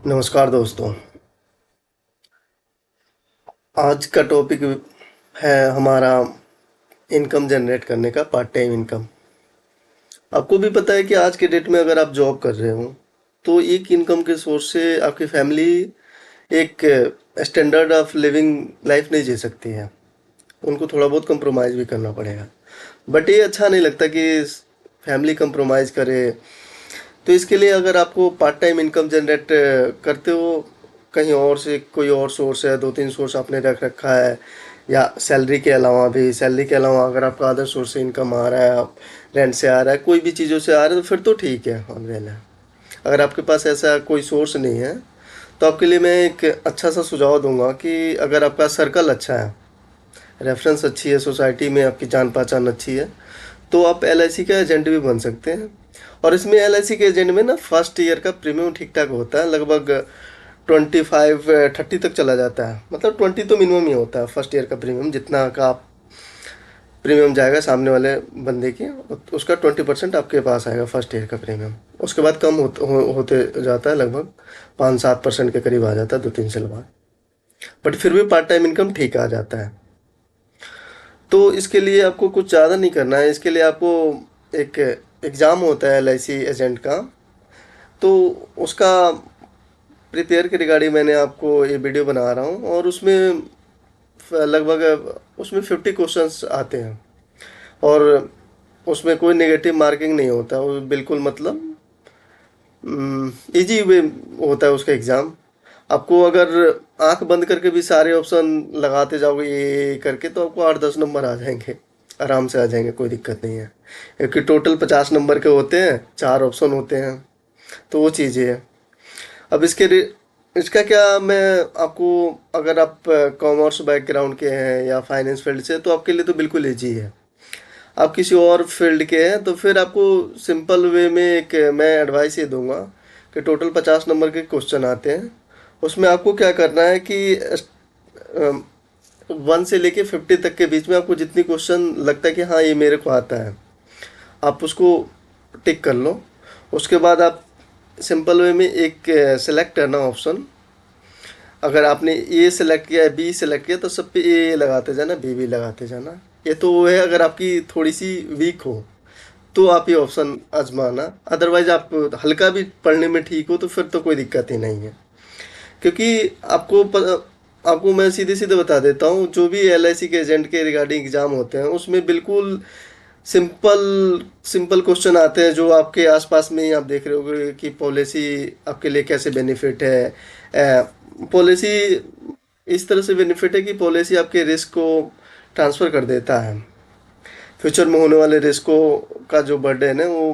नमस्कार दोस्तों। आज का टॉपिक है हमारा इनकम जनरेट करने का, पार्ट टाइम इनकम। आपको भी पता है कि आज के डेट में अगर आप जॉब कर रहे हो तो एक इनकम के सोर्स से आपकी फैमिली एक स्टैंडर्ड ऑफ लिविंग लाइफ नहीं जी सकती है। उनको थोड़ा बहुत कंप्रोमाइज़ भी करना पड़ेगा। बट ये अच्छा नहीं लगता कि फैमिली कंप्रोमाइज़ करे। तो इसके लिए अगर आपको पार्ट टाइम इनकम जनरेट करते हो, कहीं और से कोई और सोर्स है, दो तीन सोर्स आपने रख रखा है, या सैलरी के अलावा अगर आपका अदर सोर्स से इनकम आ रहा है, आप रेंट से आ रहा है, कोई भी चीज़ों से आ रहा है, तो फिर तो ठीक है ऑलवेल है। अगर आपके पास ऐसा कोई सोर्स नहीं है तो आपके लिए मैं एक अच्छा सा सुझाव दूंगा कि अगर आपका सर्कल अच्छा है, रेफरेंस अच्छी है, सोसाइटी में आपकी जान पहचान अच्छी है, तो आप एलआईसी का एजेंट भी बन सकते हैं। और इसमें एलआईसी के एजेंट में ना फर्स्ट ईयर का प्रीमियम ठीक ठाक होता है, लगभग 25-30 तक चला जाता है। मतलब 20 तो मिनिमम ही होता है फर्स्ट ईयर का प्रीमियम, जितना का आप प्रीमियम जाएगा सामने वाले बंदे की, उसका 20% आपके पास आएगा फर्स्ट ईयर का प्रीमियम। उसके बाद कम होते जाता है, लगभग 5-7% के करीब आ जाता है 2-3 साल बाद। बट फिर भी पार्ट टाइम इनकम ठीक आ जाता है। तो इसके लिए आपको कुछ ज़्यादा नहीं करना है। इसके लिए आपको एक एग्ज़ाम होता है एलआईसी एजेंट का, तो उसका प्रिपेयर के रिगार्डिंग मैंने आपको ये वीडियो बना रहा हूँ। और उसमें लगभग उसमें 50 क्वेश्चंस आते हैं, और उसमें कोई नेगेटिव मार्किंग नहीं होता। वो बिल्कुल मतलब इजी वे होता है उसका एग्ज़ाम। आपको अगर आंख बंद करके भी सारे ऑप्शन लगाते जाओगे ये करके, तो आपको 8-10 नंबर आ जाएंगे, आराम से आ जाएंगे, कोई दिक्कत नहीं है। क्योंकि टोटल 50 नंबर के होते हैं, 4 ऑप्शन होते हैं, तो वो चीज़ें है। अब इसका क्या मैं आपको, अगर आप कॉमर्स बैकग्राउंड के हैं या फाइनेंस फील्ड से, तो आपके लिए तो बिल्कुल ईजी है। आप किसी और फील्ड के हैं तो फिर आपको सिंपल वे में एक मैं एडवाइस ये दूंगा कि टोटल 50 नंबर के क्वेश्चन आते हैं। उसमें आपको क्या करना है कि 1 से लेके 50 तक के बीच में आपको जितनी क्वेश्चन लगता है कि हाँ ये मेरे को आता है, आप उसको टिक कर लो। उसके बाद आप सिंपल वे में एक सेलेक्ट करना ऑप्शन। अगर आपने ए सेलेक्ट किया है, बी सेलेक्ट किया, तो सब पे ए लगाते जाना, बी भी लगाते जाना। ये तो वो है अगर आपकी थोड़ी सी वीक हो तो आप ये ऑप्शन आजमाना। अदरवाइज आप हल्का भी पढ़ने में ठीक हो तो फिर तो कोई दिक्कत ही नहीं है। क्योंकि आपको मैं सीधे सीधे बता देता हूँ, जो भी एलआईसी के एजेंट के रिगार्डिंग एग्जाम होते हैं उसमें बिल्कुल सिंपल सिंपल क्वेश्चन आते हैं, जो आपके आसपास में ही आप देख रहे होगे कि पॉलिसी आपके लिए कैसे बेनिफिट है। पॉलिसी इस तरह से बेनिफिट है कि पॉलिसी आपके रिस्क को ट्रांसफ़र कर देता है। फ्यूचर में होने वाले रिस्कों का जो बर्डन है वो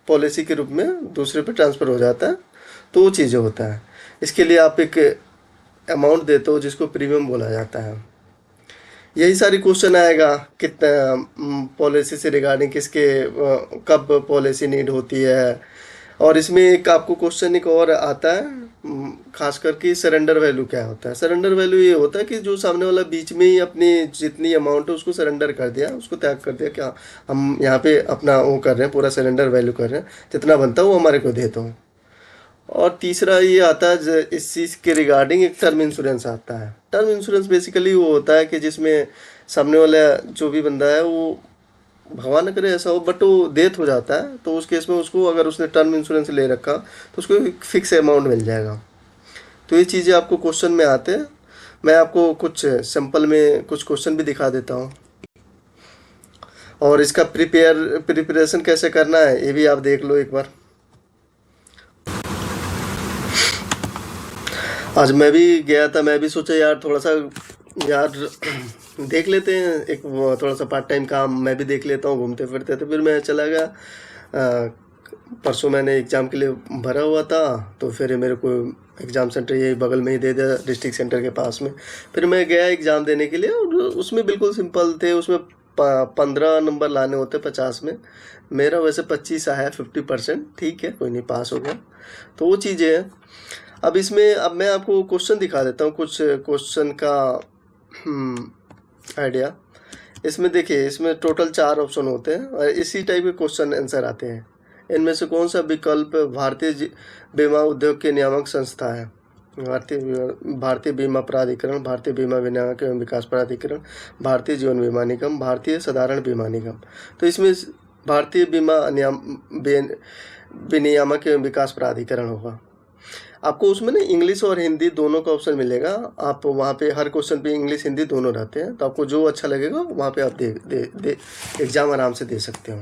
पॉलिसी के रूप में दूसरे पे ट्रांसफ़र हो जाता है। तो वो चीज़ें होता है। इसके लिए आप एक अमाउंट देते हो जिसको प्रीमियम बोला जाता है। यही सारी क्वेश्चन आएगा, कितना पॉलिसी से रिगार्डिंग किसके कब पॉलिसी नीड होती है। और इसमें एक आपको क्वेश्चन एक और आता है, खास करके सरेंडर वैल्यू क्या होता है। सरेंडर वैल्यू ये होता है कि जो सामने वाला बीच में ही अपनी जितनी अमाउंट है उसको सरेंडर कर दिया, उसको त्याग कर दिया, क्या हम यहाँ पे अपना वो कर रहे हैं, पूरा सरेंडर वैल्यू कर रहे हैं, जितना बनता है वो हमारे को देता हूँ। और तीसरा ये आता है इस चीज़ के रिगार्डिंग एक टर्म इंश्योरेंस आता है। टर्म इंश्योरेंस बेसिकली वो होता है कि जिसमें सामने वाला जो भी बंदा है वो, भगवान न करे ऐसा हो, बट वो डेथ हो जाता है, तो उस केस में उसको, अगर उसने टर्म इंश्योरेंस ले रखा, तो उसको एक फिक्स अमाउंट मिल जाएगा। तो ये चीज़ें आपको क्वेश्चन में आते हैं। मैं आपको कुछ सिंपल में कुछ क्वेश्चन भी दिखा देता हूँ, और इसका प्रिपरेशन कैसे करना है ये भी आप देख लो एक बार। आज मैं भी गया था, मैं भी सोचा यार थोड़ा सा, यार देख लेते हैं, एक थोड़ा सा पार्ट टाइम काम मैं भी देख लेता हूँ घूमते फिरते। तो फिर मैं चला गया। परसों मैंने एग्ज़ाम के लिए भरा हुआ था, तो फिर मेरे को एग्ज़ाम सेंटर यही बगल में ही दे दिया, डिस्ट्रिक्ट सेंटर के पास में। फिर मैं गया एग्ज़ाम देने के लिए, और उसमें बिल्कुल सिंपल थे। उसमें 15 नंबर लाने होते 50 में। मेरा वैसे 25 आया, 50%, ठीक है, कोई नहीं, पास हो गया। तो वो चीज़ें हैं। अब मैं आपको क्वेश्चन दिखा देता हूँ, कुछ क्वेश्चन का आइडिया। इसमें देखिए, इसमें टोटल 4 ऑप्शन होते हैं और इसी टाइप के क्वेश्चन आंसर आते हैं। इनमें से कौन सा विकल्प भारतीय बीमा उद्योग के नियामक संस्था है? भारतीय बीमा प्राधिकरण, भारतीय बीमा विनियामक एवं विकास प्राधिकरण, भारतीय जीवन बीमा निगम, भारतीय साधारण बीमा निगम। तो इसमें भारतीय बीमा विनियामक एवं विकास प्राधिकरण होगा। आपको उसमें ना इंग्लिश और हिंदी दोनों का ऑप्शन मिलेगा। आप वहाँ पे हर क्वेश्चन पे इंग्लिश हिंदी दोनों रहते हैं, तो आपको जो अच्छा लगेगा वहाँ पे आप एग्जाम आराम से दे सकते हो।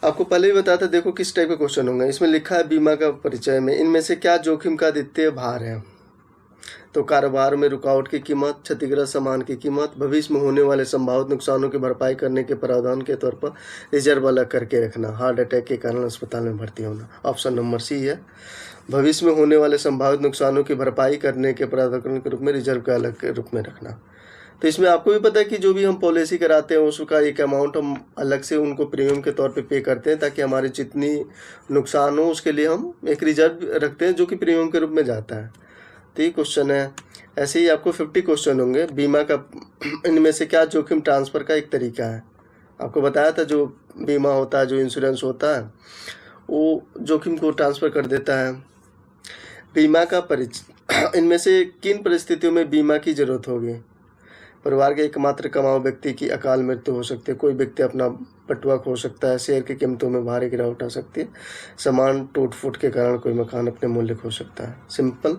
आपको पहले ही बताया था, देखो किस टाइप के क्वेश्चन होंगे। इसमें लिखा है बीमा का परिचय में इनमें से क्या जोखिम का द्वितीय भार है? तो कारोबार में रुकावट की कीमत, क्षतिग्रस्त सामान की कीमत, भविष्य में होने वाले संभावित नुकसानों की भरपाई करने के प्रावधान के तौर पर रिजर्व अलग करके रखना, हार्ट अटैक के कारण अस्पताल में भर्ती होना। ऑप्शन नंबर सी है, भविष्य में होने वाले संभावित नुकसानों की भरपाई करने के प्रावधान के रूप में रिजर्व का अलग के रूप में रखना। तो इसमें आपको भी पता है कि जो भी हम पॉलिसी कराते हैं उसका एक अमाउंट हम अलग से उनको प्रीमियम के तौर पे करते हैं, ताकि हमारी जितनी नुकसान हो उसके लिए हम एक रिजर्व रखते हैं जो कि प्रीमियम के रूप में जाता है। तो ये क्वेश्चन है। ऐसे ही आपको 50 क्वेश्चन होंगे। बीमा का इनमें से क्या जोखिम ट्रांसफ़र का एक तरीका है? आपको बताया था जो बीमा होता है, जो इंश्योरेंस होता है, वो जोखिम को ट्रांसफ़र कर देता है। बीमा का परिचय, इनमें से किन परिस्थितियों में बीमा की ज़रूरत होगी? परिवार के एकमात्र कमाऊ व्यक्ति की अकाल मृत्यु हो सकती है, कोई व्यक्ति अपना बटुआ खो सकता है, शेयर की कीमतों में भारी गिरावट आ सकती है, सामान टूट फूट के कारण कोई मकान अपने मूल्य खो सकता है। सिंपल।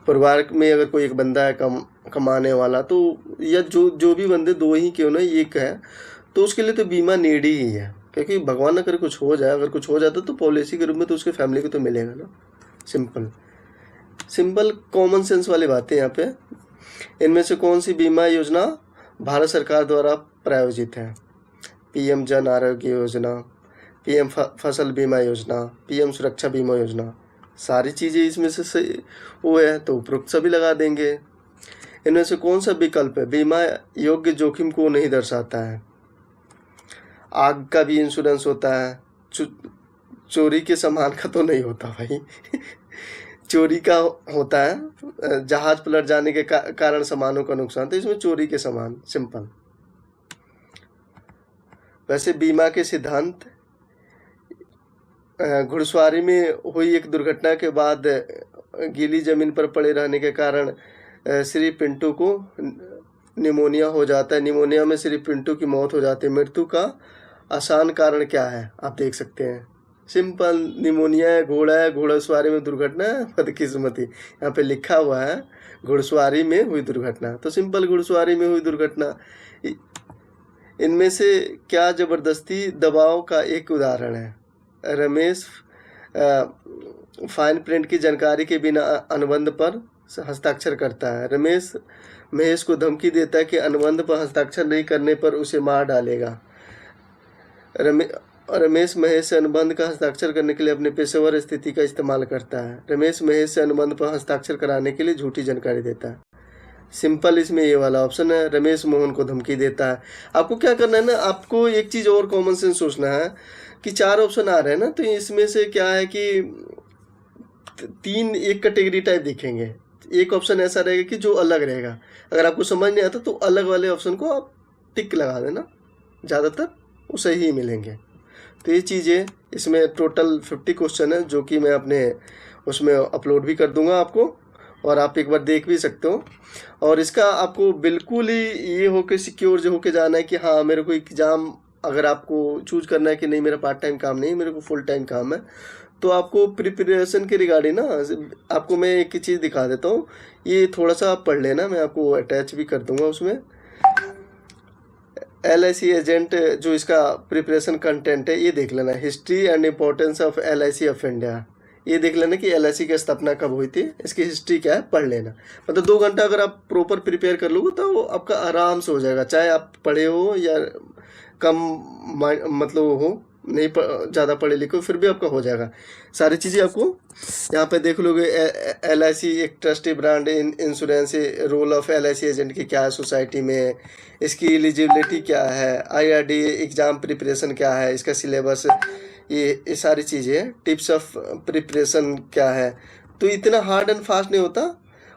परिवार में अगर कोई एक बंदा है कमाने वाला, तो या जो भी बंदे दो ही क्यों ना एक है, तो उसके लिए तो बीमा नीडी ही है, क्योंकि भगवान न करे कुछ हो जाए, अगर कुछ हो जाता तो पॉलिसी के रूप में तो उसके फैमिली को तो मिलेगा ना। सिंपल कॉमन सेंस वाली बातें यहाँ पे। इनमें से कौन सी बीमा योजना भारत सरकार द्वारा प्रायोजित है? पीएम जन आरोग्य योजना, पीएम फसल बीमा योजना, पीएम सुरक्षा बीमा योजना। सारी चीज़ें इसमें से सही वो है, तो उपरोक्त सभी लगा देंगे। इनमें से कौन सा विकल्प है बीमा योग्य जोखिम को नहीं दर्शाता है? आग का भी इंश्योरेंस होता है, चोरी के सामान का तो नहीं होता भाई चोरी का होता है, जहाज पलट जाने के कारण सामानों का नुकसान, तो इसमें चोरी के सामान। सिंपल। वैसे बीमा के सिद्धांत, घुड़सवारी में हुई एक दुर्घटना के बाद गीली जमीन पर पड़े रहने के कारण श्री पिंटू को निमोनिया हो जाता है। निमोनिया में श्री पिंटू की मौत हो जाती है। मृत्यु का आसान कारण क्या है? आप देख सकते हैं। सिंपल, निमोनिया है, घोड़सवारी में दुर्घटना है, बदकिस्मती। यहाँ पे लिखा हुआ है घुड़सवारी में हुई दुर्घटना, तो सिंपल घुड़सवारी में हुई दुर्घटना। इनमें से क्या जबरदस्ती दबाव का एक उदाहरण है? रमेश फाइन प्रिंट की जानकारी के बिना अनुबंध पर हस्ताक्षर करता है। रमेश महेश को धमकी देता है कि अनुबंध पर हस्ताक्षर नहीं करने पर उसे मार डालेगा। रमेश महेश से अनुबंध का हस्ताक्षर करने के लिए अपने पेशेवर स्थिति का इस्तेमाल करता है। रमेश महेश से अनुबंध पर हस्ताक्षर कराने के लिए झूठी जानकारी देता है। सिंपल, इसमें ये वाला ऑप्शन है, रमेश मोहन को धमकी देता है। आपको क्या करना है ना, आपको एक चीज़ और कॉमन सेंस सोचना है कि 4 ऑप्शन आ रहे हैं ना, तो इसमें से क्या है कि 3 एक कैटेगरी टाइप दिखेंगे। एक ऑप्शन ऐसा रहेगा कि जो अलग रहेगा। अगर आपको समझ नहीं आता तो अलग वाले ऑप्शन को आप टिक लगा देना, ज़्यादातर उसे ही मिलेंगे। तो ये चीज़ें, इसमें टोटल 50 क्वेश्चन है, जो कि मैं अपने उसमें अपलोड भी कर दूंगा आपको, और आप एक बार देख भी सकते हो। और इसका आपको बिल्कुल ही ये हो के सिक्योर जो होके जाना है कि हाँ मेरे को एग्ज़ाम, अगर आपको चूज करना है कि नहीं मेरा पार्ट टाइम काम नहीं, मेरे को फुल टाइम काम है, तो आपको प्रिपरेशन के रिगार्डिंग ना आपको मैं एक चीज़ दिखा देता हूँ। ये थोड़ा सा आप पढ़ लेना, मैं आपको अटैच भी कर दूंगा उसमें। LIC एजेंट जो इसका प्रिपरेशन कंटेंट है, ये देख लेना। History and importance of LIC of India, ये देख लेना कि LIC की स्थापना कब हुई थी, इसकी हिस्ट्री क्या है, पढ़ लेना। मतलब 2 घंटा अगर आप प्रॉपर प्रिपेयर कर लोगे तो वो आपका आराम से हो जाएगा, चाहे आप पढ़े हो या कम मतलब हो, नहीं ज़्यादा पढ़े लिखे, फिर भी आपका हो जाएगा। सारी चीज़ें आपको यहाँ पे देख लोगे। LIC एक trusty brand insurance, role of LIC agent की क्या है सोसाइटी में, इसकी एलिजिबिलिटी क्या है, IRD एग्ज़ाम प्रिपरेशन क्या है, इसका सिलेबस, ये सारी चीज़ें, टिप्स ऑफ प्रिपरेशन क्या है। तो इतना हार्ड एंड फास्ट नहीं होता।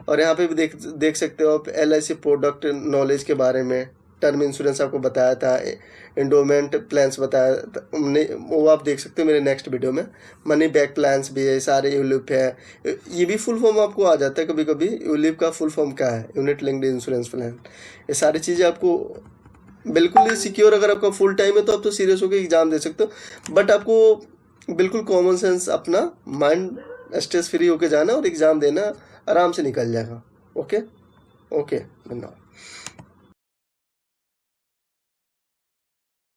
और यहाँ पे भी देख सकते हो आप LIC प्रोडक्ट नॉलेज के बारे में, टर्म इंश्योरेंस आपको बताया था, एंडोमेंट प्लान्स बताया था हमने, वो आप देख सकते हो मेरे नेक्स्ट वीडियो में। मनी बैक प्लान्स भी है, सारे यूलिप है, ये भी फुल फॉर्म आपको आ जाता है कभी कभी, यूलिप का फुल फॉर्म क्या है, यूनिट लिंक्ड इंश्योरेंस प्लान। ये सारी चीज़ें आपको बिल्कुल ही सिक्योर, अगर आपका फुल टाइम है तो आप तो सीरियस होकर एग्ज़ाम दे सकते हो, बट आपको बिल्कुल कॉमन सेंस अपना माइंड स्ट्रेस फ्री होकर जाना और एग्ज़ाम देना, आराम से निकल जाएगा। ओके ओके, धन्यवाद।